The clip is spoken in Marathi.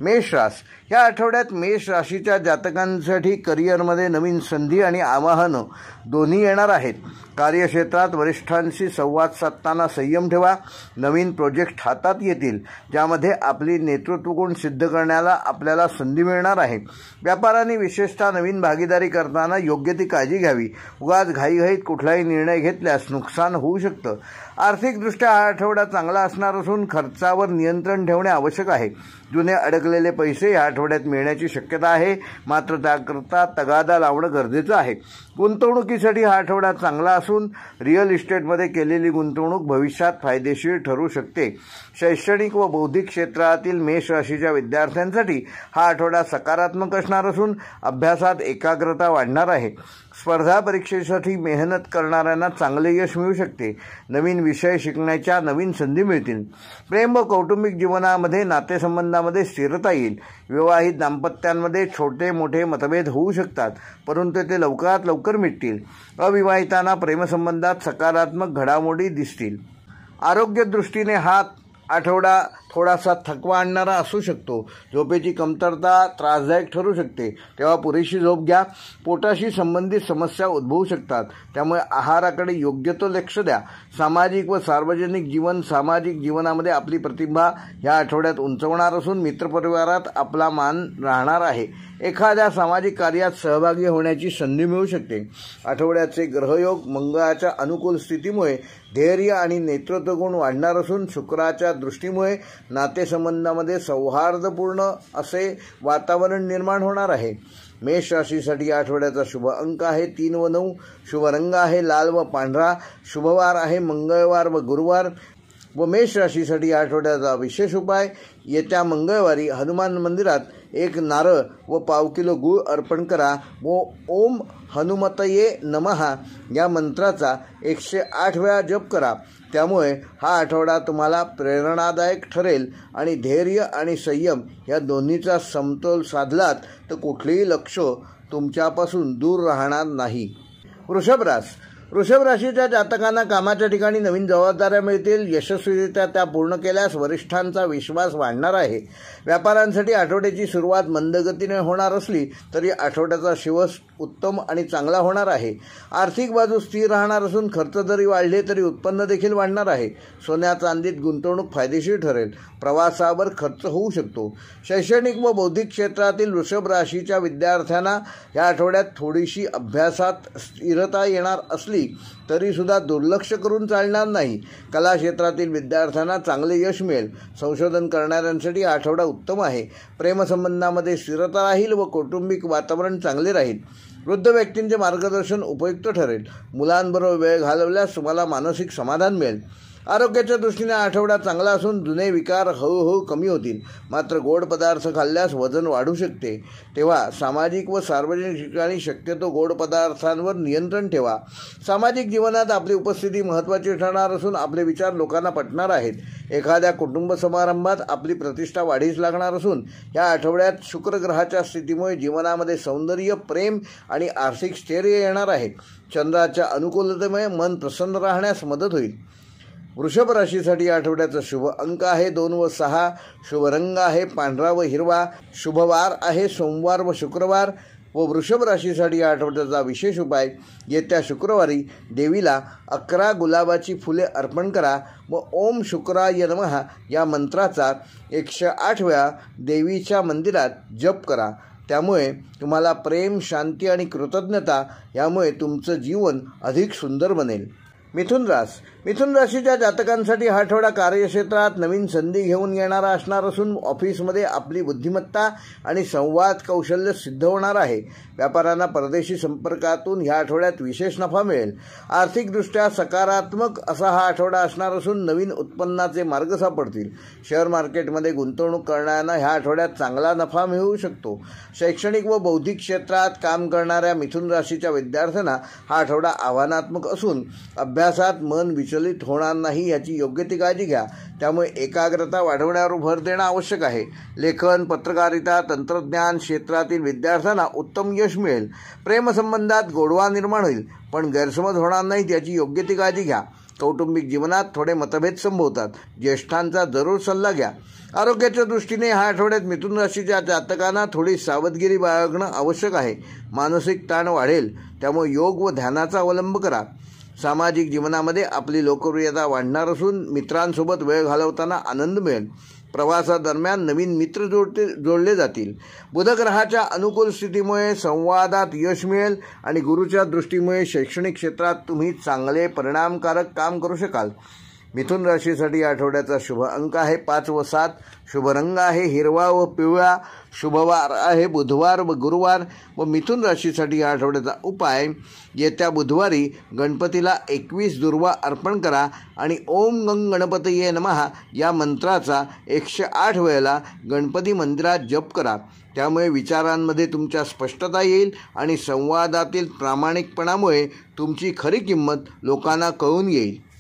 मेष रास या आठवड्यात मेष राशीच्या जातकांसाठी करिअरमध्ये नवीन संधी आणि आवाहनं दोन्ही येणार आहेत। कार्यक्षेत्रात वरिष्ठांशी संवाद साधताना संयम ठेवा। नवीन प्रोजेक्ट हातात येतील ज्यामध्ये आपली नेतृत्वगुण सिद्ध करण्याला आपल्याला संधी मिळणार आहे। व्यापाऱ्यांनी विशेषतः नवीन भागीदारी करताना योग्य ती काळजी घ्यावी। उगाच घाईघाईत कुठलाही निर्णय घेतल्यास नुकसान होऊ शकतं। आर्थिकदृष्ट्या हा आठवडा चांगला असणार असून खर्चावर नियंत्रण ठेवणे आवश्यक आहे। जुने अडकलेले पैसे या आठवड्यात मिळण्याची शक्यता आहे, मात्र त्याकरता तगादा लावणं गरजेचं आहे। गुंतवणुकीसाठी हा आठवडा चांगला असून रिअल इस्टेटमध्ये केलेली गुंतवणूक भविष्यात फायदेशीर ठरू शकते। शैक्षणिक व बौद्धिक क्षेत्रातील मेष राशीच्या विद्यार्थ्यांसाठी हा आठवडा सकारात्मक असणार असून अभ्यासात एकाग्रता वाढणार आहे। स्पर्धा परीक्षेसाठी मेहनत करणाऱ्यांना चांगले यश मिळू शकते। नवीन विषय शिकण्याच्या नवीन संधी मिळतील। प्रेम व कौटुंबिक जीवनामध्ये नातेसंबंधामध्ये स्थिरता येईल। विवाहित दाम्पत्यांमध्ये छोटे मोठे मतभेद होऊ शकतात, परंतु ते लवकरात लवकर मिटतील। अविवाहितांना प्रेमसंबंधात सकारात्मक घडामोडी दिसतील। आरोग्य दृष्टीने हा आठवडा थोडासा थकवा आणणारा असू शकतो। झोपेची कमतरता त्रासदायक ठरू शकते, तेव्हा पुरेशी झोप घ्या। पोटाशी संबंधित समस्या उद्भवू शकतात, त्यामुळे आहाराकडे योग्य तो लक्ष द्या। सामाजिक व सार्वजनिक सामाजिक जीवनामध्ये आपली प्रतिभा या आठवड्यात उंचवणार असून मित्रपरिवारात आपला मान राहणार आहे। एखाद्या सामाजिक कार्यात सहभागी होण्याची संधी मिळू शकते। आठवड्याचे ग्रहयोग मंगळाच्या अनुकूल स्थितीमुळे धैर्य आणि नेतृत्वगुण वाढणार असून शुक्राच्या दृष्टीमुळे नातेसंबंधामध्ये सौहार्दपूर्ण असे वातावरण निर्माण होणार आहे। मेष राशीसाठी आठवड्याचा शुभ अंक आहे 3 व 9। शुभ रंग आहे लाल व पांढरा। शुभवार आहे मंगळवार व गुरुवार। व मेष राशीसाठी आठवड्याचा विशेष उपाय, येत्या मंगळवारी हनुमान मंदिरात एक नारळ व पाव किलो गूळ अर्पण करा व ओम हनुमतये नमः या मंत्राचा 108 वेळा जप करा। त्यामुळे हा आठवडा तुम्हाला प्रेरणादायक ठरेल आणि धैर्य आणि संयम या दोन्हीचा समतोल साधलात तर कुठलेही लक्ष्य तुमच्यापासून दूर राहणार नाही। वृषभ राशीच्या जातकांना कामाच्या ठिकाणी नवीन जबाबदाऱ्या मिळतील। यशस्वीरित्या त्या पूर्ण केल्यास वरिष्ठांचा विश्वास वाढणार आहे। व्यापाऱ्यांसाठी आठवड्याची सुरुवात मंदगतीने होणार असली तरी आठवड्याचा शेवट उत्तम आणि चांगला होणार आहे। आर्थिक बाजू स्थिर राहणार असून खर्च जरी वाढले तरी उत्पन्न देखील वाढणार आहे। सोन्या चांदीत गुंतवणूक फायदेशीर ठरेल। प्रवासावर खर्च होऊ शकतो। शैक्षणिक व बौद्धिक क्षेत्रातील वृषभ राशीच्या विद्यार्थ्यांना या आठवड्यात थोडीशी अभ्यासात स्थिरता येणार असली तरीसुद्धा दुर्लक्ष करून चालणार नाही। कला क्षेत्रातील विद्यार्थ्यांना चांगले यश मिळेल। संशोधन करणाऱ्यांसाठी आठवडा उत्तम आहे। प्रेमसंबंधामध्ये स्थिरता राहील व कौटुंबिक वातावरण चांगले राहील। वृद्ध व्यक्तींचे मार्गदर्शन उपयुक्त ठरेल। मुलांबरोबर वेळ घालवल्यास तुम्हाला मानसिक समाधान मिळेल। आरोग्याच्या दृष्टीने आठवडा चांगला असून जुने विकार हळूहळू कमी होतील, मात्र गोड पदार्थ खाल्ल्यास वजन वाढू शकते। तेव्हा सामाजिक व सार्वजनिक ठिकाणी शक्यतो गोड पदार्थांवर नियंत्रण ठेवा। सामाजिक जीवनात आपली उपस्थिती महत्त्वाची ठरणार असून आपले विचार लोकांना पटणार आहेत। एखाद्या कुटुंब समारंभात आपली प्रतिष्ठा वाढीस लागणार असून या आठवड्यात शुक्र ग्रहाच्या स्थितीमुळे जीवनामध्ये सौंदर्य, प्रेम आणि आर्थिक स्थैर्य येणार आहे। चंद्राच्या अनुकूलतेमुळे मन प्रसन्न राहण्यास मदत होईल। वृषभ राशीसाठी आठवड्याचा शुभ अंक आहे 2 व 6। शुभ रंग आहे पांढरा व हिरवा। शुभवार आहे सोमवार व शुक्रवार। व वृषभ राशीसाठी आठवड्याचा विशेष उपाय, येत्या शुक्रवारी देवीला 11 गुलाबाची फुले अर्पण करा व ओम शुक्राय नमः या मंत्राचा 108 वेळा देवीच्या मंदिरात जप करा। त्यामुळे तुम्हाला प्रेम, शांती आणि कृतज्ञता यामुळे तुमचं जीवन अधिक सुंदर बनेल। मिथुन राशीच्या जातकांसाठी हा आठवडा कार्यक्षेत्रात नवीन संधी घेऊन येणारा असणार असून ऑफिसमध्ये आपली बुद्धिमत्ता आणि संवाद कौशल्य सिद्ध होणार आहे। व्यापाऱ्यांना परदेशी संपर्कातून ह्या आठवड्यात विशेष नफा मिळेल। आर्थिकदृष्ट्या सकारात्मक असा हा आठवडा असणार असून नवीन उत्पन्नाचे मार्ग सापडतील। शेअर मार्केटमध्ये गुंतवणूक करणाऱ्यांना ह्या आठवड्यात चांगला नफा मिळू शकतो। शैक्षणिक व बौद्धिक क्षेत्रात काम करणाऱ्या मिथुन राशीच्या विद्यार्थ्यांना हा आठवडा आव्हानात्मक असून अभ्यासात मन विचलित होणार नाही याची योग्य ती काळजी घ्या। त्यामुळे एकाग्रता वाढवण्यावर भर देणं आवश्यक आहे। लेखन, पत्रकारिता, तंत्रज्ञान क्षेत्रातील विद्यार्थ्यांना उत्तम यश मिळेल। प्रेमसंबंधात गोडवा निर्माण होईल, पण गैरसमज होणार नाहीत याची योग्य ती काळजी घ्या। कौटुंबिक जीवनात थोडे मतभेद संभवतात. ज्येष्ठांचा जरूर सल्ला घ्या. आरोग्याच्या दृष्टीने ह्या आठवड्यात मिथुन राशीच्या जातकांना थोडी सावधगिरी बाळगणं आवश्यक आहे. मानसिक ताण वाढेल, त्यामुळे योग व ध्यानाचा अवलंब करा. सामाजिक जीवनामध्ये आपली लोकप्रियता वाढणार असून मित्रांसोबत वेळ घालवताना आनंद मिळेल. प्रवासादरम्यान नवीन मित्र जोडले जातील. बुध ग्रहाच्या अनुकूल स्थितीमुळे संवादात यश मिळेल आणि गुरुच्या दृष्टीमुळे शैक्षणिक क्षेत्रात तुम्ही चांगले परिणामकारक काम करू शकाल. मिथुन राशीसाठी आठवड्याचा शुभ अंक आहे 5 व 7. शुभ रंग आहे हिरवा व पिवळा. शुभवार आहे बुधवार व गुरुवार. व मिथुन राशीसाठी या आठवड्याचा उपाय, येत्या बुधवारी गणपतीला 21 दुर्वा अर्पण करा आणि ओम गंग गणपतये नमः या मंत्राचा 108 वेळेला गणपती मंदिरात जप करा. त्यामुळे विचारांमध्ये तुमच्या स्पष्टता येईल आणि संवादातील प्रामाणिकपणामुळे तुमची खरी किंमत लोकांना कळून येईल.